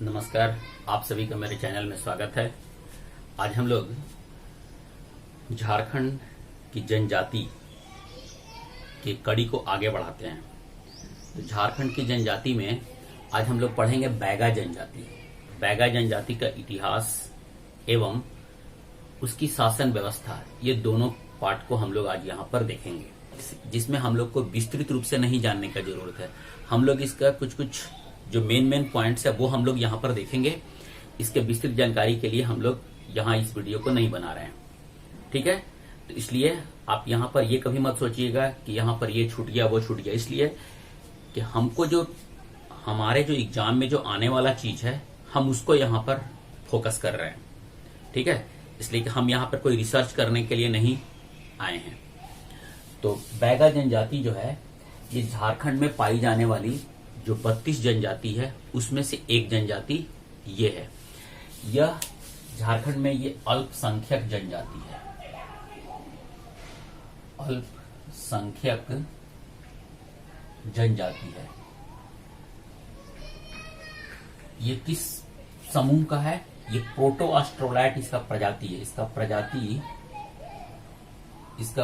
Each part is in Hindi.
नमस्कार, आप सभी का मेरे चैनल में स्वागत है। आज हम लोग झारखंड की जनजाति की कड़ी को आगे बढ़ाते हैं। तो झारखंड की जनजाति में आज हम लोग पढ़ेंगे बैगा जनजाति। बैगा जनजाति का इतिहास एवं उसकी शासन व्यवस्था, ये दोनों पार्ट को हम लोग आज यहाँ पर देखेंगे, जिसमें हम लोग को विस्तृत रूप से नहीं जानने का जरूरत है। हम लोग इसका कुछ जो मेन पॉइंट्स है वो हम लोग यहाँ पर देखेंगे। इसके विस्तृत जानकारी के लिए हम लोग यहाँ इस वीडियो को नहीं बना रहे हैं, ठीक है। तो इसलिए आप यहाँ पर ये कभी मत सोचिएगा कि यहाँ पर ये छूट गया वो छूट गया, इसलिए कि हमको जो हमारे जो एग्जाम में जो आने वाला चीज है हम उसको यहाँ पर फोकस कर रहे हैं, ठीक है। इसलिए कि हम यहाँ पर कोई रिसर्च करने के लिए नहीं आए हैं। तो बैगा जनजाति जो है ये झारखंड में पाई जाने वाली जो 32 जनजाति है उसमें से एक जनजाति ये है। यह झारखंड में ये अल्पसंख्यक जनजाति है। अल्पसंख्यक जनजाति है। ये किस समूह का है? ये प्रोटो ऑस्ट्रोलैट इसका प्रजाति है। इसका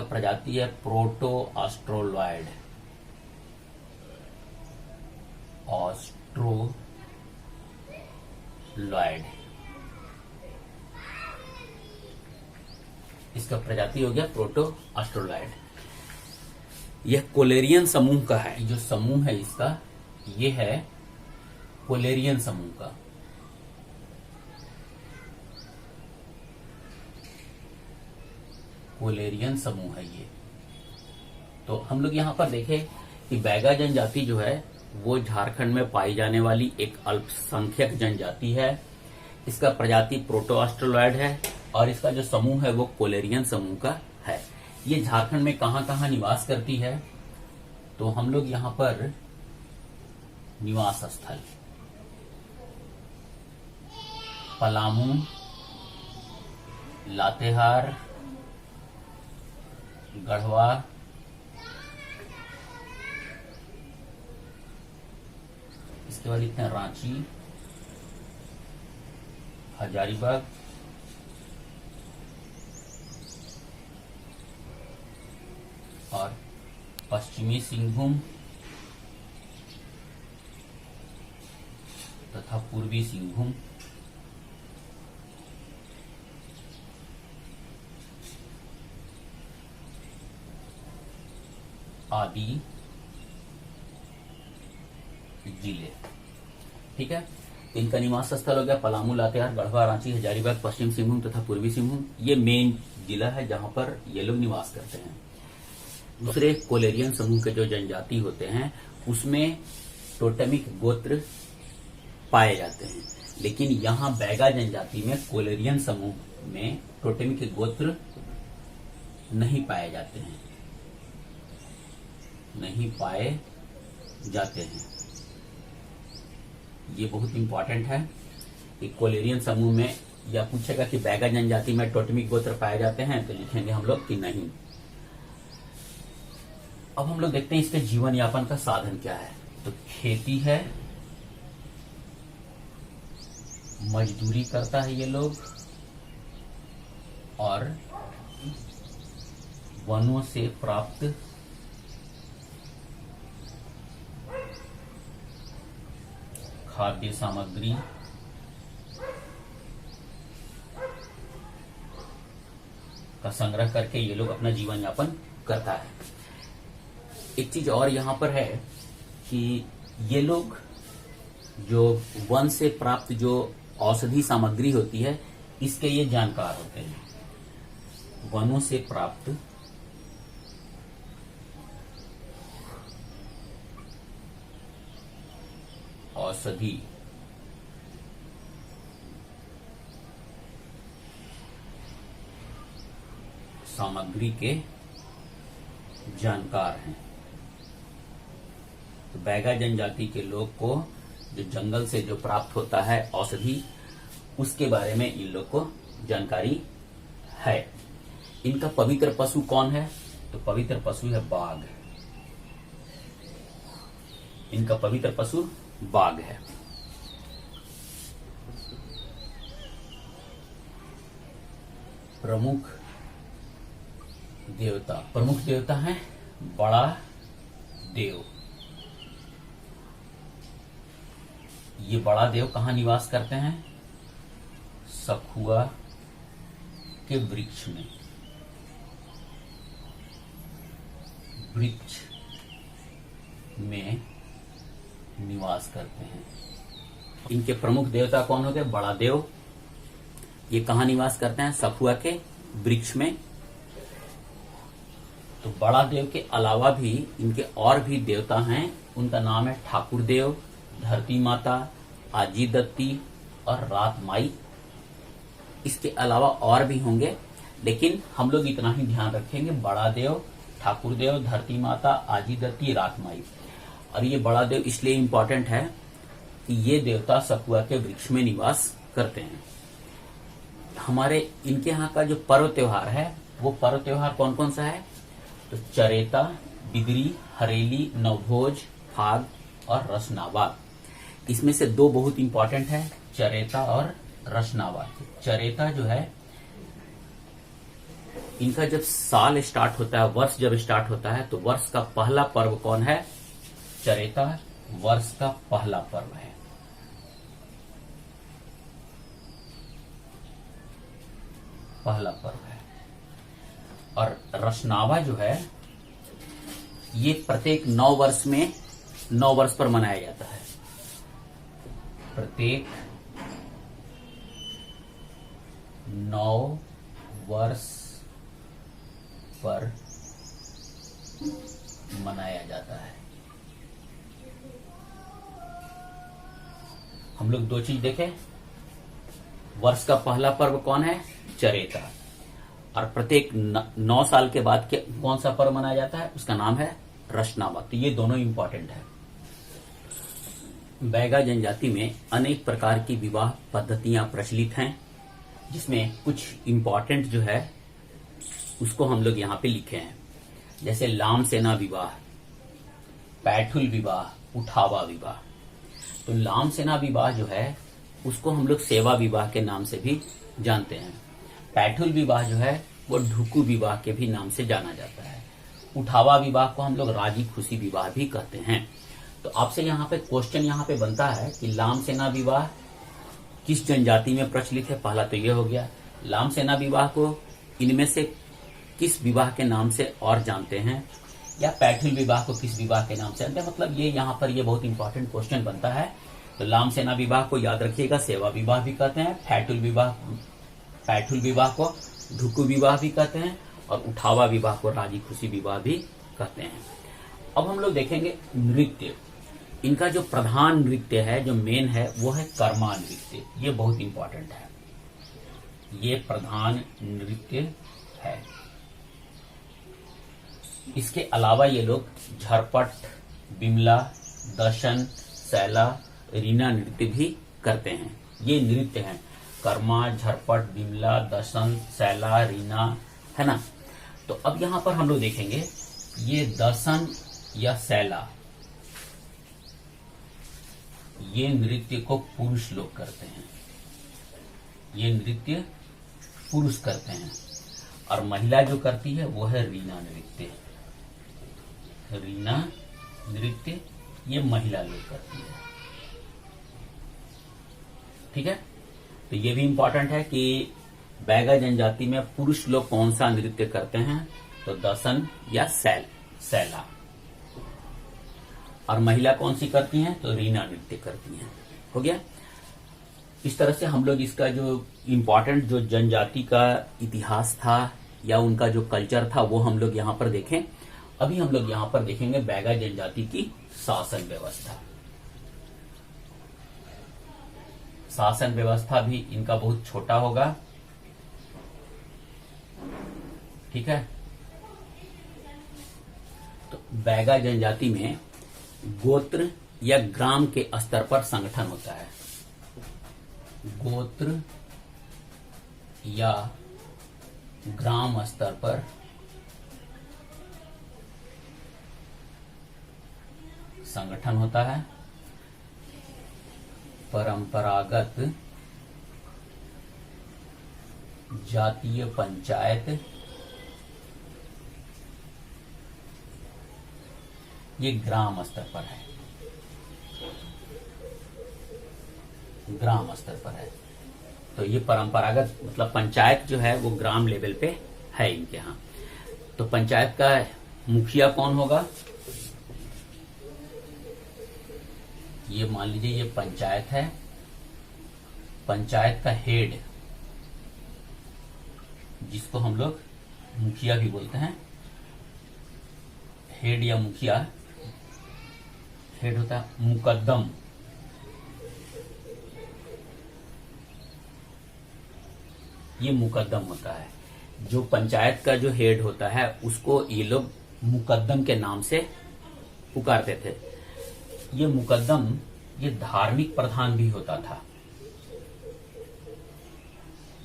प्रजाति है प्रोटो ऑस्ट्रोलॉइड। इसका प्रजाति हो गया प्रोटो ऑस्ट्रोलॉइड। यह कोलेरियन समूह का है। जो समूह है इसका ये है कोलेरियन समूह का। कोलेरियन समूह है ये। तो हम लोग यहां पर देखें कि बैगा जनजाति जो है वो झारखंड में पाई जाने वाली एक अल्पसंख्यक जनजाति है। इसका प्रजाति प्रोटो ऑस्ट्रोलॉइड है और इसका जो समूह है वो कोलेरियन समूह का है। ये झारखंड में कहां कहां निवास करती है? तो हम लोग यहां पर निवास स्थल पलामू, लातेहार, गढ़वा, इसके बाद लिखते हैं रांची, हजारीबाग, और पश्चिमी सिंहभूम तथा पूर्वी सिंहभूम, आदि जिले, ठीक है। इनका निवास स्थल हो गया पलामू, लातेहार, गढ़वा, रांची, हजारीबाग, पश्चिम सिंहभूम तथा पूर्वी सिंहभूम। ये मेन जिला है जहां पर ये लोग निवास करते हैं। दूसरे कोलेरियन समूह के जो जनजाति होते हैं उसमें टोटेमिक गोत्र पाए जाते हैं, लेकिन यहाँ बैगा जनजाति में कोलेरियन समूह में टोटेमिक गोत्र नहीं पाए जाते हैं, नहीं पाए जाते हैं। ये बहुत इंपॉर्टेंट है कि कोलेरियन समूह में, या पूछेगा कि बैगा जनजाति में टोटेमिक गोत्र पाए जाते हैं तो लिखेंगे हम लोग कि नहीं। अब हम लोग देखते हैं इसके जीवन यापन का साधन क्या है। तो खेती है, मजदूरी करता है ये लोग, और वनों से प्राप्त खाद्य सामग्री का संग्रह करके ये लोग अपना जीवन यापन करता है। एक चीज और यहां पर है कि ये लोग जो वन से प्राप्त जो औषधि सामग्री होती है इसके ये जानकार होते हैं। वनों से प्राप्त औषधि सामग्री के जानकार हैं। तो बैगा जनजाति के लोग को जो जंगल से जो प्राप्त होता है औषधि, उसके बारे में इन लोग को जानकारी है। इनका पवित्र पशु कौन है? तो पवित्र पशु है बाघ। इनका पवित्र पशु बाघ है। प्रमुख देवता है बड़ा देव। ये बड़ा देव कहाँ निवास करते हैं? सखुआ के वृक्ष में, निवास करते हैं। इनके प्रमुख देवता कौन होते हैं? बड़ा देव। ये कहाँ निवास करते हैं? सखुआ के वृक्ष में। तो बड़ा देव के अलावा भी इनके और भी देवता हैं। उनका नाम है ठाकुर देव, धरती माता, आजी दत्ती और रात माई। इसके अलावा और भी होंगे, लेकिन हम लोग इतना ही ध्यान रखेंगे, बड़ा देव, ठाकुर देव, धरती माता, आजी दत्ती, रात माई। और ये बड़ा देव इसलिए इम्पोर्टेंट है कि ये देवता सखुआ के वृक्ष में निवास करते हैं। हमारे इनके यहाँ का जो पर्व त्योहार है, वो पर्व त्योहार कौन कौन सा है? तो चरेता, बिदरी, हरेली, नवभोज, फाग और रसनावा। इसमें से दो बहुत इंपॉर्टेंट है, चरेता और रसनावा। चरेता जो है, इनका जब साल स्टार्ट होता है, वर्ष जब स्टार्ट होता है, तो वर्ष का पहला पर्व कौन है? चरेता वर्ष का पहला पर्व है। पहला पर्व है। और रसनावा जो है, ये प्रत्येक 9 वर्ष में 9 वर्ष पर मनाया जाता है। प्रत्येक 9 वर्ष पर मनाया जाता है। हम लोग दो चीज देखें, वर्ष का पहला पर्व कौन है? चरेता। और प्रत्येक 9 साल के बाद कौन सा पर्व मनाया जाता है? उसका नाम है रसनावा। तो ये दोनों इंपॉर्टेंट है। बैगा जनजाति में अनेक प्रकार की विवाह पद्धतियां प्रचलित हैं, जिसमें कुछ इंपॉर्टेंट जो है उसको हम लोग यहाँ पे लिखे हैं। जैसे लाम सेना विवाह, पैठुल विवाह, उठावा विवाह। तो लाम सेना विवाह जो है उसको हम लोग सेवा विवाह के नाम से भी जानते हैं। पैठुल विवाह जो है वो ढुकू विवाह के भी नाम से जाना जाता है। उठावा विवाह को हम लोग राजी खुशी विवाह भी कहते हैं। तो आपसे यहाँ पे क्वेश्चन यहाँ पे बनता है कि लाम सेना विवाह किस जनजाति में प्रचलित है? पहला तो ये हो गया। लाम सेना विवाह को इनमें से किस विवाह के नाम से और जानते हैं? या पैठुल विवाह को किस विवाह के नाम से जानते हैं? मतलब ये यहाँ पर ये बहुत इंपॉर्टेंट क्वेश्चन बनता है। तो लाम सेना विवाह को याद रखिएगा, सेवा विवाह भी कहते हैं। पैठुल विवाह को ढुकू विवाह भी कहते हैं, और उठावा विवाह को राजी खुशी विवाह भी कहते हैं। अब हम लोग देखेंगे नृत्य। इनका जो प्रधान नृत्य है, जो मेन है, वो है कर्मा नृत्य। ये बहुत इंपॉर्टेंट है। ये प्रधान नृत्य है। इसके अलावा ये लोग झरपट, बिमला, दशन, सैला, रीना नृत्य भी करते हैं। ये नृत्य हैं, कर्मा, झरपट, बिमला, दशन, सैला, रीना, है ना। तो अब यहाँ पर हम लोग देखेंगे, ये दशन या सैला, ये नृत्य को पुरुष लोग करते हैं। ये नृत्य पुरुष करते हैं। और महिला जो करती है वो है रीना नृत्य। रीना नृत्य ये महिला लोग करती है। ठीक है। तो ये भी इंपॉर्टेंट है कि बैगा जनजाति में पुरुष लोग कौन सा नृत्य करते हैं? तो दशन या सैला। और महिला कौन सी करती हैं? तो रीना नृत्य करती हैं। हो गया। इस तरह से हम लोग इसका जो इम्पोर्टेंट जो जनजाति का इतिहास था या उनका जो कल्चर था वो हम लोग यहाँ पर देखें। अभी हम लोग यहाँ पर देखेंगे बैगा जनजाति की शासन व्यवस्था। शासन व्यवस्था भी इनका बहुत छोटा होगा। ठीक है। तो बैगा जनजाति में गोत्र या ग्राम के स्तर पर संगठन होता है। गोत्र या ग्राम स्तर पर संगठन होता है। जातीय पंचायत ये ग्राम स्तर पर है, ग्राम स्तर पर है। तो ये परंपरागत मतलब पंचायत जो है वो ग्राम लेवल पे है इनके यहाँ। तो पंचायत का मुखिया कौन होगा? ये मान लीजिए ये पंचायत है, पंचायत का हेड जिसको हम लोग मुखिया भी बोलते हैं, हेड या मुखिया, हेड होता है मुकद्दम। ये मुकद्दम होता है। जो पंचायत का जो हेड होता है उसको ये लोग मुकद्दम के नाम से पुकारते थे। ये मुकद्दम ये धार्मिक प्रधान भी होता था।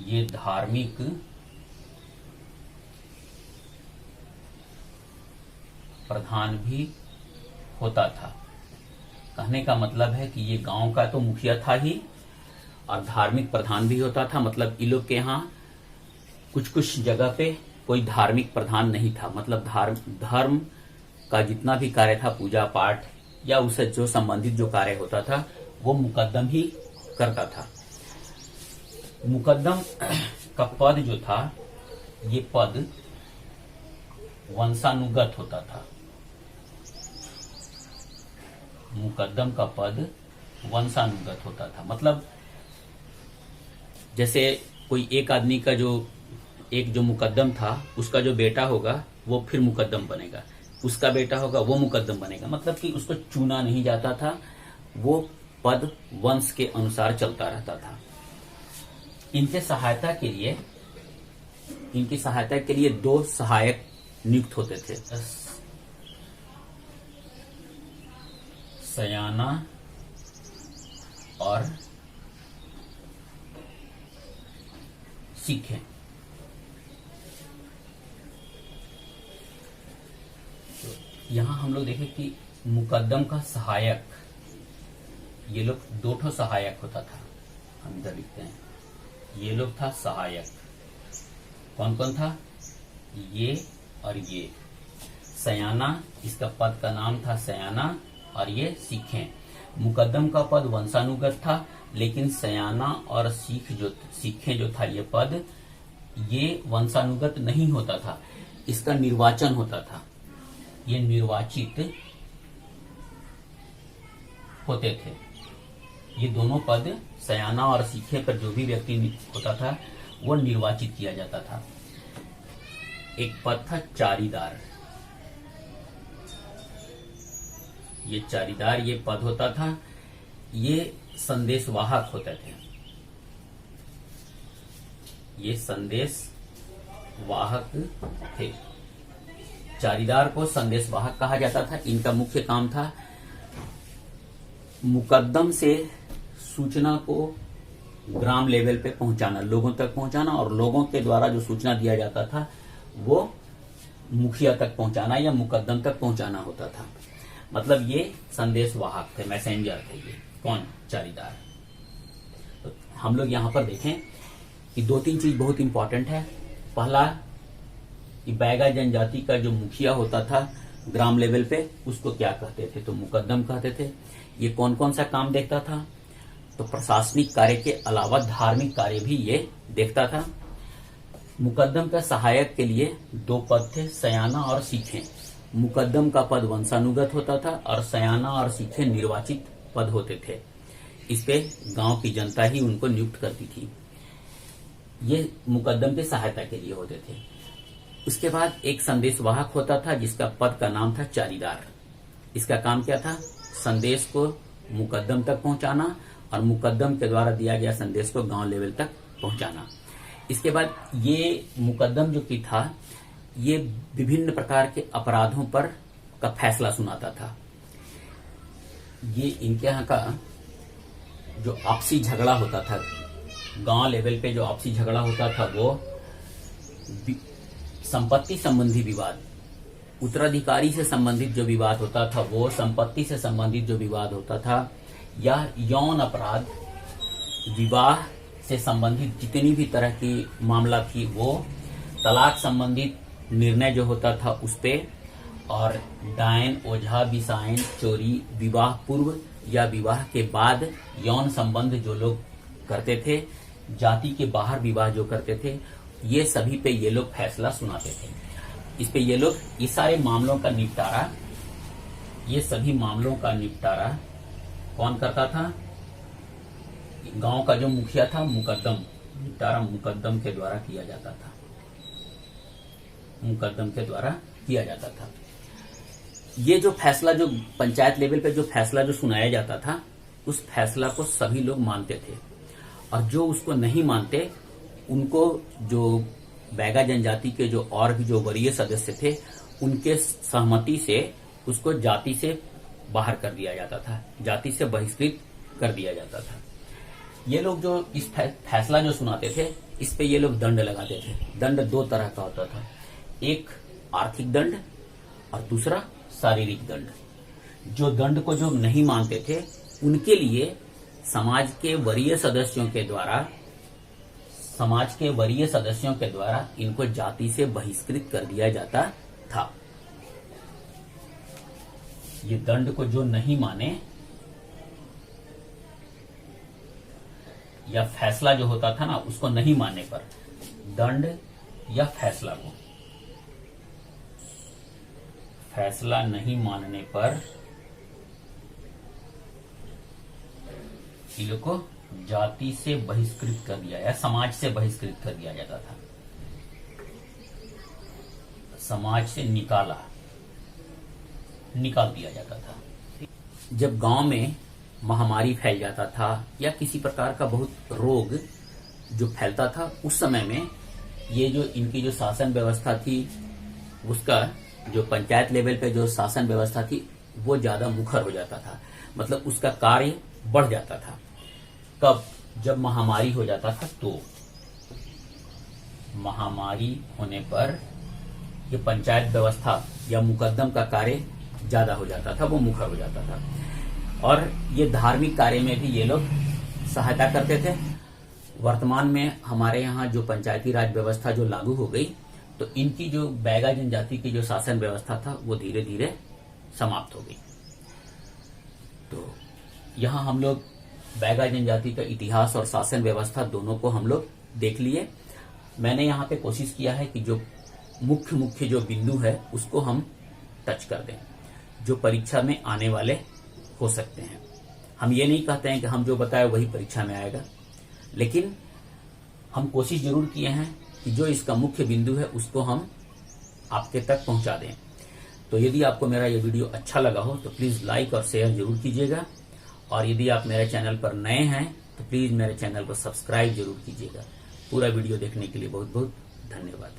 ये धार्मिक प्रधान भी होता था। कहने का मतलब है कि ये गांव का तो मुखिया था ही और धार्मिक प्रधान भी होता था। मतलब इन लोग के यहाँ कुछ कुछ जगह पे कोई धार्मिक प्रधान नहीं था। मतलब धर्म का जितना भी कार्य था, पूजा पाठ या उससे जो संबंधित जो कार्य होता था वो मुकद्दम ही करता था। मुकद्दम का पद जो था, ये पद वंशानुगत होता था। मुकद्दम का पद वंशानुगत होता था। मतलब जैसे कोई एक आदमी का जो मुकद्दम था, उसका जो बेटा होगा वो फिर मुकद्दम बनेगा, उसका बेटा होगा वो मुकद्दम बनेगा। मतलब कि उसको चुना नहीं जाता था, वो पद वंश के अनुसार चलता रहता था। इनकी सहायता के लिए 2 सहायक नियुक्त होते थे, सयाना और सीखें। तो यहां हम लोग देखें कि मुकद्दम का सहायक, ये लोग 2 सहायक होता था। हम इधर लिखते हैं, ये लोग था सहायक। कौन कौन था? ये और ये। सयाना, इसका पद का नाम था सयाना, और ये सीखें। मुकद्दम का पद वंशानुगत था, लेकिन सयाना और सीखें जो था ये पद, ये वंशानुगत नहीं होता था, इसका निर्वाचन होता था। ये निर्वाचित होते थे। ये दोनों पद सयाना और सीखे पर जो भी व्यक्ति होता था वो निर्वाचित किया जाता था। एक पद था चारीदार। ये चारीदार ये पद होता था, ये संदेशवाहक होते थे। ये संदेशवाहक थे। चारीदार को संदेशवाहक कहा जाता था। इनका मुख्य काम था मुकद्दम से सूचना को ग्राम लेवल पे पहुंचाना, लोगों तक पहुंचाना, और लोगों के द्वारा जो सूचना दिया जाता था वो मुखिया तक पहुंचाना या मुकद्दम तक पहुंचाना होता था। मतलब ये संदेशवाहक थे, मैसेंजर थे। ये कौन? चारीदार। तो हम लोग यहाँ पर देखें कि 2-3 चीज बहुत इंपॉर्टेंट है। पहला, कि बैगा जनजाति का जो मुखिया होता था ग्राम लेवल पे, उसको क्या कहते थे? तो मुकद्दम कहते थे। ये कौन कौन सा काम देखता था? तो प्रशासनिक कार्य के अलावा धार्मिक कार्य भी ये देखता था। मुकद्दम का सहायक के लिए 2 पद थे, सयाना और सीखें। मुकद्दम का पद वंशानुगत होता था और सयाना और सीखें निर्वाचित पद होते थे। इस पे गांव की जनता ही उनको नियुक्त करती थी। ये मुकद्दम के सहायता के लिए होते थे। उसके बाद एक संदेशवाहक होता था जिसका पद का नाम था चारीदार। इसका काम क्या था? संदेश को मुकद्दम तक पहुंचाना और मुकद्दम के द्वारा दिया गया संदेश को गांव लेवल तक पहुंचाना। इसके बाद ये मुकद्दम जो की था, ये विभिन्न प्रकार के अपराधों पर का फैसला सुनाता था। ये इनके यहाँ का जो आपसी झगड़ा होता था, गांव लेवल पे जो आपसी झगड़ा होता था, वो संपत्ति संबंधी विवाद, उत्तराधिकारी से संबंधित जो विवाद होता था, वो संपत्ति से संबंधित जो विवाद होता था, या यौन अपराध, विवाह से संबंधित जितनी भी तरह की मामला थी वो, तलाक संबंधित निर्णय जो होता था उस पे, और डायन, ओझा, बिसाइन, चोरी, विवाह पूर्व या विवाह के बाद यौन संबंध जो लोग करते थे, जाति के बाहर विवाह जो करते थे, ये सभी पे ये लोग फैसला सुनाते थे। इस पे ये लोग इस सारे मामलों का निपटारा, ये सभी मामलों का निपटारा कौन करता था? गांव का जो मुखिया था, मुकद्दम, निपटारा मुकद्दम के द्वारा किया जाता था, मुकद्दम के द्वारा किया जाता था। ये जो फैसला, जो पंचायत लेवल पे जो फैसला जो सुनाया जाता था, उस फैसला को सभी लोग मानते थे, और जो उसको नहीं मानते उनको, जो बैगा जनजाति के जो और भी जो वरीय सदस्य थे, उनके सहमति से उसको जाति से बाहर कर दिया जाता था, जाति से बहिष्कृत कर दिया जाता था। ये लोग जो इस फैसला जो सुनाते थे, इस पे ये लोग दंड लगाते थे। दंड दो तरह का होता था, एक आर्थिक दंड और दूसरा शारीरिक दंड। जो दंड को जो नहीं मानते थे उनके लिए समाज के वरीय सदस्यों के द्वारा इनको जाति से बहिष्कृत कर दिया जाता था। ये दंड को जो नहीं माने, या फैसला जो होता था ना, उसको नहीं मानने पर, दंड या फैसला को, फैसला नहीं मानने पर इन लोग को जाति से बहिष्कृत कर दिया या समाज से बहिष्कृत कर दिया जाता था, समाज से निकाल दिया जाता था। जब गांव में महामारी फैल जाता था या किसी प्रकार का बहुत रोग जो फैलता था, उस समय में ये जो इनकी जो शासन व्यवस्था थी, उसका जो पंचायत लेवल पे जो शासन व्यवस्था थी वो ज्यादा मुखर हो जाता था, मतलब उसका कार्य बढ़ जाता था। कब? जब महामारी हो जाता था, तो महामारी होने पर ये पंचायत व्यवस्था या मुकद्दम का कार्य ज्यादा हो जाता था, वो मुखर हो जाता था। और ये धार्मिक कार्य में भी ये लोग सहायता करते थे। वर्तमान में हमारे यहाँ जो पंचायती राज व्यवस्था जो लागू हो गई, तो इनकी जो बैगा जनजाति की जो शासन व्यवस्था था वो धीरे धीरे समाप्त हो गई। तो यहाँ हम लोग बैगा जनजाति का इतिहास और शासन व्यवस्था दोनों को हम लोग देख लिए। मैंने यहाँ पे कोशिश किया है कि जो मुख्य जो बिंदु है उसको हम टच कर दें, जो परीक्षा में आने वाले हो सकते हैं। हम ये नहीं कहते हैं कि हम जो बताए वही परीक्षा में आएगा, लेकिन हम कोशिश जरूर किए हैं कि जो इसका मुख्य बिंदु है उसको हम आपके तक पहुंचा दें। तो यदि आपको मेरा ये वीडियो अच्छा लगा हो तो प्लीज लाइक और शेयर जरूर कीजिएगा, और यदि आप मेरे चैनल पर नए हैं तो प्लीज मेरे चैनल को सब्सक्राइब जरूर कीजिएगा। पूरा वीडियो देखने के लिए बहुत बहुत धन्यवाद।